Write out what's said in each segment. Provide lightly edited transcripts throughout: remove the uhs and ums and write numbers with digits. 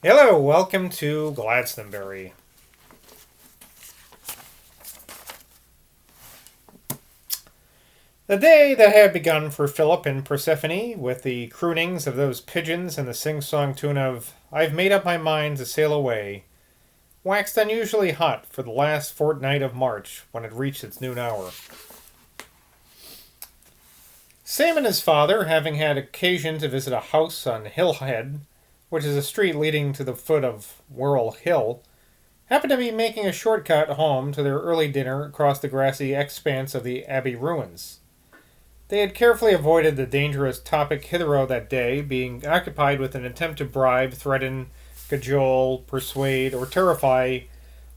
Hello, welcome to Glastonbury. The day that had begun for Philip and Persephone, with the croonings of those pigeons and the sing-song tune of "I've made up my mind to sail away," waxed unusually hot for the last fortnight of March when it reached its noon hour. Sam and his father, having had occasion to visit a house on Hillhead, which is a street leading to the foot of Whirl Hill, happened to be making a shortcut home to their early dinner across the grassy expanse of the Abbey ruins. They had carefully avoided the dangerous topic hitherto that day, being occupied with an attempt to bribe, threaten, cajole, persuade, or terrify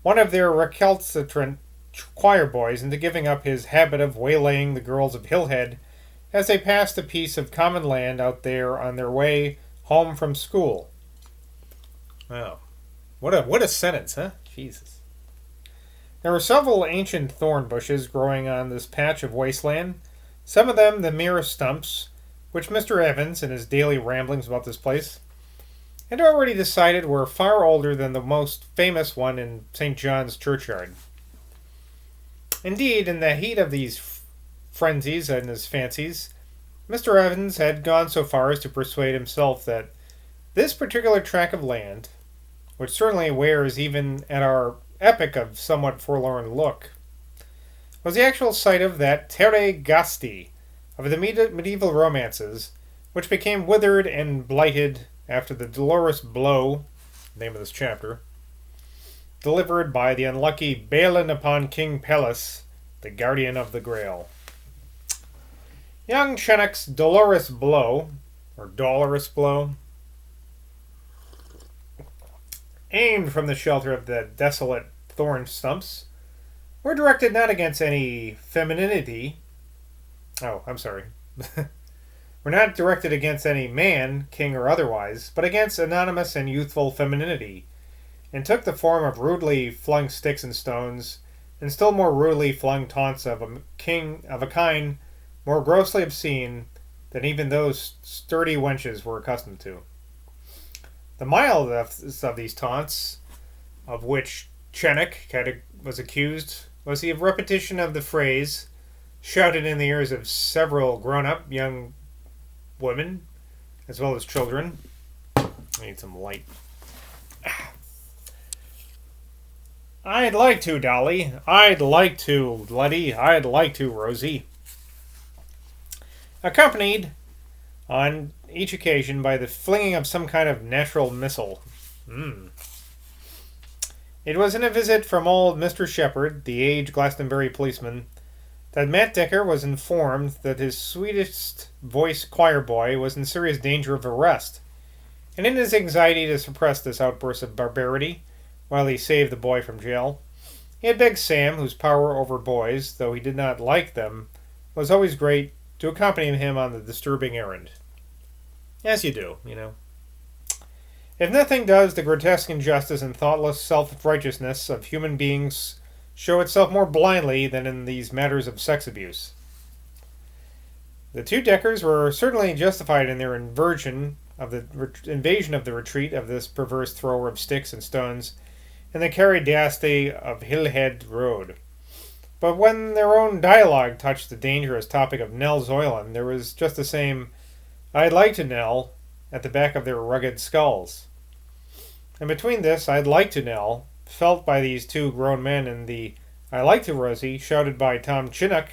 one of their recalcitrant choir boys into giving up his habit of waylaying the girls of Hillhead as they passed a piece of common land out there on their way home from school. Wow. What a sentence, huh? Jesus. There were several ancient thorn bushes growing on this patch of wasteland, some of them the mere stumps, which Mr. Evans, in his daily ramblings about this place, had already decided were far older than the most famous one in St. John's churchyard. Indeed, in the heat of these frenzies and his fancies, Mr. Evans had gone so far as to persuade himself that this particular tract of land, which certainly wears even at our epoch of somewhat forlorn look, was the actual site of that terre gasti of the medieval romances, which became withered and blighted after the Dolores Blow, name of this chapter, delivered by the unlucky Balin upon King Pelles, the guardian of the Grail. Young Chenock's Dolores Blow, or Dolores Blow, aimed from the shelter of the desolate thorn stumps, were directed not against any femininity. Oh, I'm sorry. Were not directed against any man, king or otherwise, but against anonymous and youthful femininity, and took the form of rudely flung sticks and stones, and still more rudely flung taunts of a kind more grossly obscene than even those sturdy wenches were accustomed to. The mildest of these taunts, of which Chenock was accused, was the repetition of the phrase, shouted in the ears of several grown-up young women, as well as children. I need some light. I'd like to, Dolly. I'd like to, Letty. I'd like to, Rosie. Accompanied on each occasion by the flinging of some kind of natural missile. It was in a visit from old Mr. Shepherd, the aged Glastonbury policeman, that Matt Decker was informed that his sweetest voiced choir boy was in serious danger of arrest, and in his anxiety to suppress this outburst of barbarity, while he saved the boy from jail, he had begged Sam, whose power over boys, though he did not like them, was always great, to accompany him on the disturbing errand. As you do, you know. If nothing does, the grotesque injustice and thoughtless self-righteousness of human beings show itself more blindly than in these matters of sex abuse. The two Deckers were certainly justified in their invasion of the retreat of this perverse thrower of sticks and stones in the carried d'Asti of Hillhead Road. But when their own dialogue touched the dangerous topic of Nell's Island, there was just the same "I'd like to Nell" at the back of their rugged skulls. And between this "I'd like to Nell," felt by these two grown men, and the "I like to Rosie," shouted by Tom Chinook,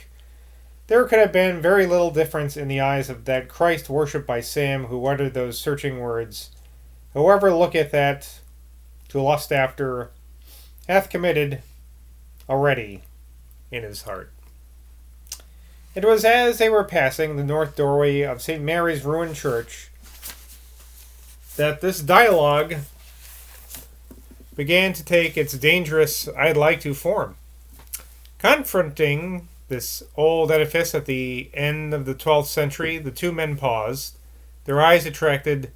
there could have been very little difference in the eyes of that Christ worshipped by Sam who uttered those searching words, "Whoever looketh at, to lust after, hath committed already in his heart." It was as they were passing the north doorway of St. Mary's ruined church that this dialogue began to take its dangerous "I'd like to" form. Confronting this old edifice at the end of the 12th century, the two men paused, their eyes attracted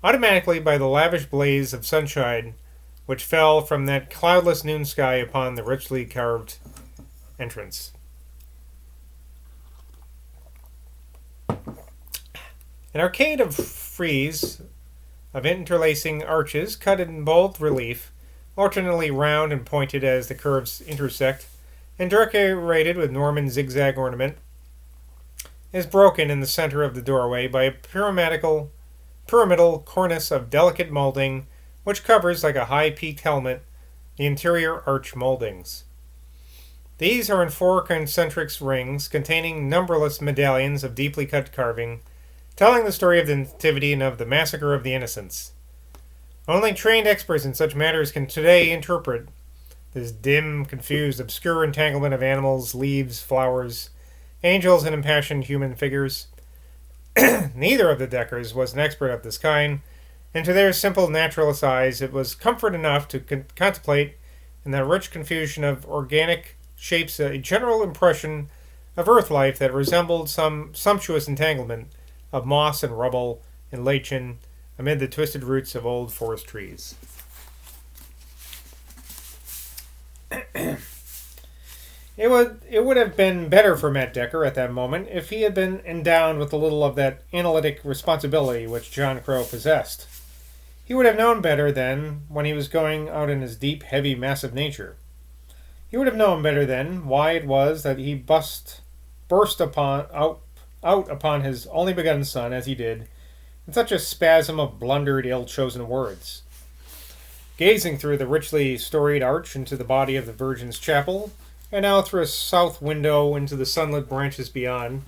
automatically by the lavish blaze of sunshine which fell from that cloudless noon sky upon the richly carved entrance. An arcade of frieze of interlacing arches cut in bold relief, alternately round and pointed as the curves intersect, and decorated with Norman zigzag ornament, is broken in the center of the doorway by a pyramidal cornice of delicate molding which covers, like a high-peaked helmet, the interior arch moldings. These are in 4 concentric rings containing numberless medallions of deeply cut carving, telling the story of the Nativity and of the massacre of the innocents. Only trained experts in such matters can today interpret this dim, confused, obscure entanglement of animals, leaves, flowers, angels, and impassioned human figures. Neither of the Deckers was an expert of this kind, and to their simple naturalist eyes it was comfort enough to contemplate in that rich confusion of organic shapes a general impression of earth life that resembled some sumptuous entanglement of moss and rubble and lichen amid the twisted roots of old forest trees. It would have been better for Matt Decker at that moment if he had been endowed with a little of that analytic responsibility which John Crow possessed. He would have known better then when he was going out in his deep, heavy, massive nature. He would have known better then why it was that he burst out upon his only begotten son as he did, in such a spasm of blundered, ill-chosen words. Gazing through the richly storied arch into the body of the Virgin's chapel, and out through a south window into the sunlit branches beyond,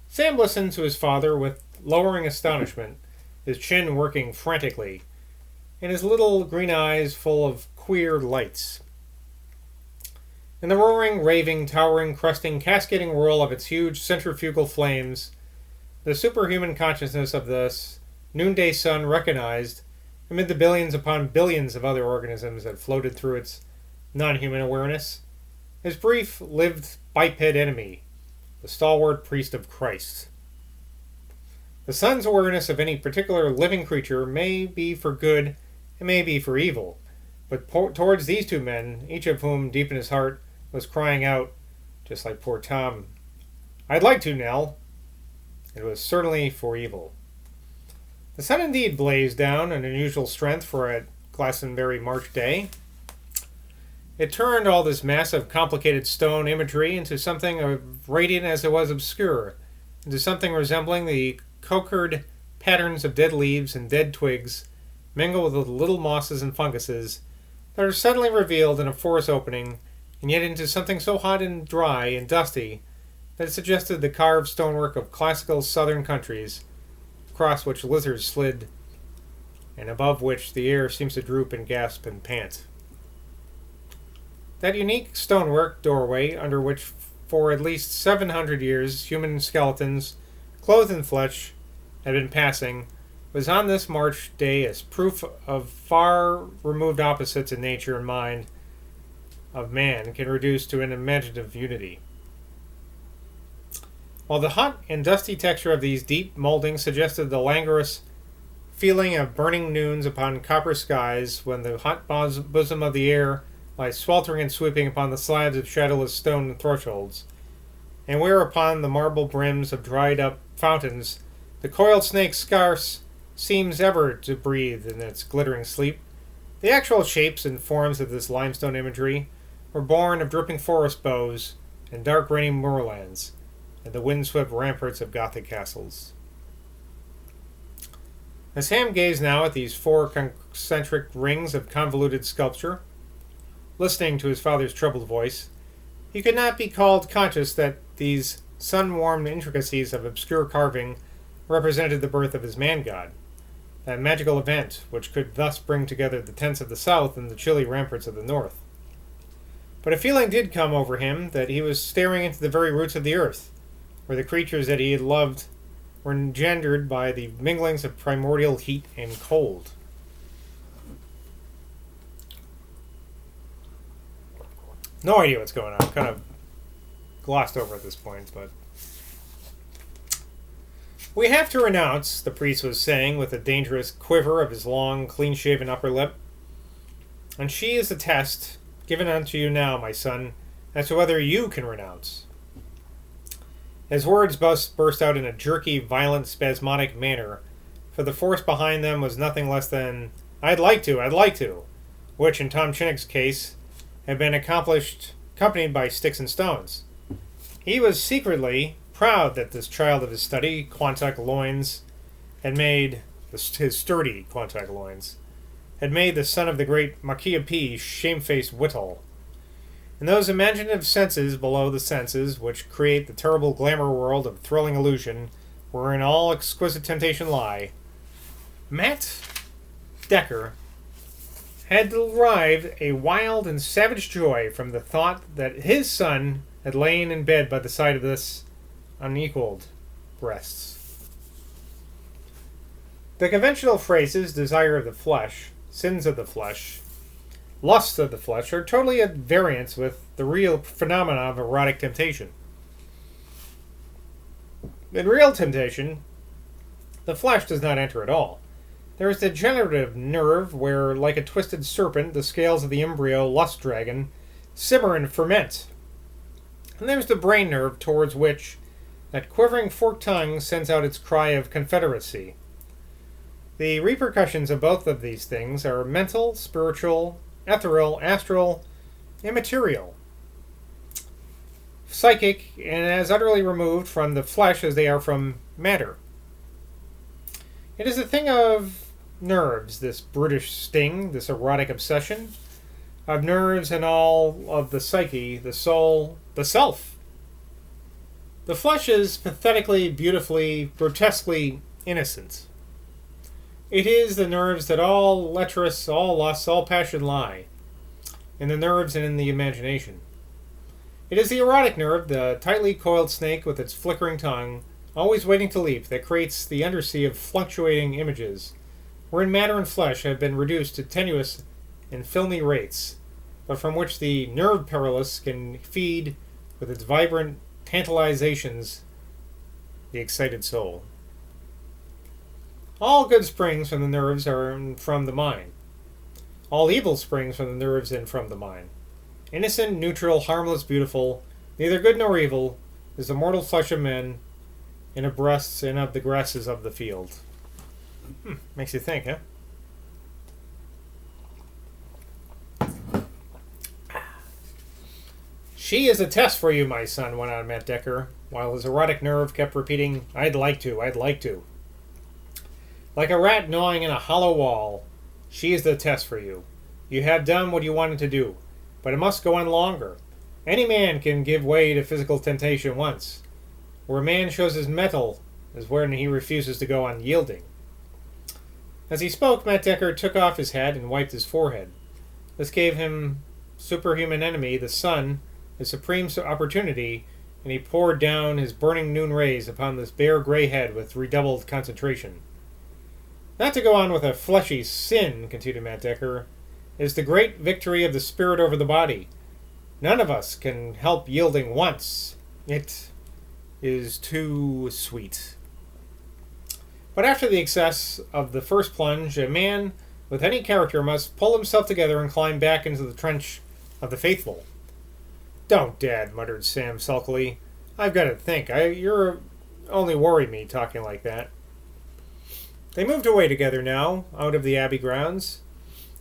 Sam listened to his father with lowering astonishment, his chin working frantically, and his little green eyes full of queer lights. In the roaring, raving, towering, crusting, cascading whirl of its huge centrifugal flames, the superhuman consciousness of this noonday sun recognized, amid the billions upon billions of other organisms that floated through its non-human awareness, his brief-lived biped enemy, the stalwart priest of Christ. The sun's awareness of any particular living creature may be for good and may be for evil, but towards these 2 men, each of whom, deep in his heart, was crying out, just like poor Tom, "I'd like to, Nell." It was certainly for evil. The sun indeed blazed down in unusual strength for a Glastonbury March day. It turned all this massive, complicated stone imagery into something as radiant as it was obscure, into something resembling the checkered patterns of dead leaves and dead twigs, mingled with little mosses and funguses, that are suddenly revealed in a forest opening, and yet into something so hot and dry and dusty that it suggested the carved stonework of classical southern countries, across which lizards slid, and above which the air seems to droop and gasp and pant. That unique stonework doorway, under which for at least 700 years human skeletons, clothed in flesh, had been passing, was on this March day as proof of far removed opposites in nature and mind of man can reduce to an imaginative unity. While the hot and dusty texture of these deep moldings suggested the languorous feeling of burning noons upon copper skies when the hot bosom of the air lies sweltering and sweeping upon the slabs of shadowless stone thresholds, and where upon the marble brims of dried-up fountains the coiled snake scarce seems ever to breathe in its glittering sleep, the actual shapes and forms of this limestone imagery were born of dripping forest boughs and dark rainy moorlands, and the wind-swept ramparts of Gothic castles. As Ham gazed now at these 4 concentric rings of convoluted sculpture, listening to his father's troubled voice, he could not be called conscious that these sun-warmed intricacies of obscure carving represented the birth of his man-god, that magical event which could thus bring together the tents of the south and the chilly ramparts of the north. But a feeling did come over him that he was staring into the very roots of the earth, where the creatures that he had loved were engendered by the minglings of primordial heat and cold. No idea what's going on. Kind of glossed over at this point, but... "We have to renounce," the priest was saying with a dangerous quiver of his long, clean-shaven upper lip. "And she is the test given unto you now, my son, as to whether you can renounce." His words burst out in a jerky, violent, spasmodic manner for the force behind them was nothing less than, I'd like to, which in Tom Chinnock's case had been accompanied by sticks and stones. He was secretly proud that this child of his study, Quantock Loins, had made, his sturdy Quantock Loins, had made the son of the great Marquis of P shamefaced Whittle. In those imaginative senses below the senses which create the terrible glamour world of thrilling illusion wherein all exquisite temptation lie, Matt Decker had derived a wild and savage joy from the thought that his son had lain in bed by the side of this unequaled breasts. The conventional phrases desire of the flesh, sins of the flesh, lusts of the flesh are totally at variance with the real phenomena of erotic temptation. In real temptation, the flesh does not enter at all. There is the generative nerve where, like a twisted serpent, the scales of the embryo lust dragon simmer and ferment. And there's the brain nerve towards which that quivering forked tongue sends out its cry of confederacy. The repercussions of both of these things are mental, spiritual, ethereal, astral, immaterial, psychic, and as utterly removed from the flesh as they are from matter. It is a thing of nerves, this brutish sting, this erotic obsession, of nerves and all of the psyche, the soul, the self. The flesh is pathetically, beautifully, grotesquely innocent. It is the nerves that all lecherous, all lust, all passion lie, in the nerves and in the imagination. It is the erotic nerve, the tightly coiled snake with its flickering tongue, always waiting to leap, that creates the undersea of fluctuating images, wherein matter and flesh have been reduced to tenuous and filmy wraiths, but from which the nerve perilous can feed with its vibrant tantalizations the excited soul. All good springs from the nerves are from the mind. All evil springs from the nerves and from the mind. Innocent, neutral, harmless, beautiful, neither good nor evil, is the mortal flesh of men, in of breasts and of the grasses of the field. Makes you think, huh? She is a test for you, my son, went on Matt Decker, while his erotic nerve kept repeating, I'd like to, I'd like to. Like a rat gnawing in a hollow wall, she is the test for you. You have done what you wanted to do, but it must go on longer. Any man can give way to physical temptation once. Where a man shows his mettle is when he refuses to go on yielding. As he spoke, Matt Decker took off his hat and wiped his forehead. This gave him superhuman enemy, the sun, his supreme opportunity, and he poured down his burning noon rays upon this bare gray head with redoubled concentration. Not to go on with a fleshy sin, continued Matt Decker, is the great victory of the spirit over the body. None of us can help yielding once. It is too sweet. But after the excess of the first plunge, a man with any character must pull himself together and climb back into the trench of the faithful. Don't, Dad, muttered Sam sulkily. I've got to think. You're only worry me talking like that. They moved away together now, out of the Abbey grounds,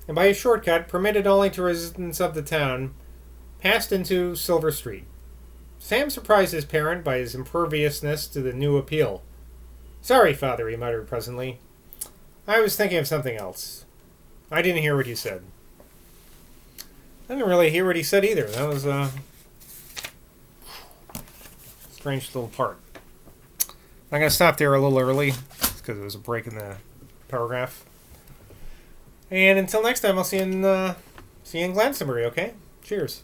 and by a shortcut, permitted only to residents of the town, passed into Silver Street. Sam surprised his parent by his imperviousness to the new appeal. Sorry, Father, he muttered presently. I was thinking of something else. I didn't hear what you said. I didn't really hear what he said either. That was a strange little part. I'm going to stop there a little early, because it was a break in the paragraph. And until next time, I'll see you in Glastonbury, okay? Cheers.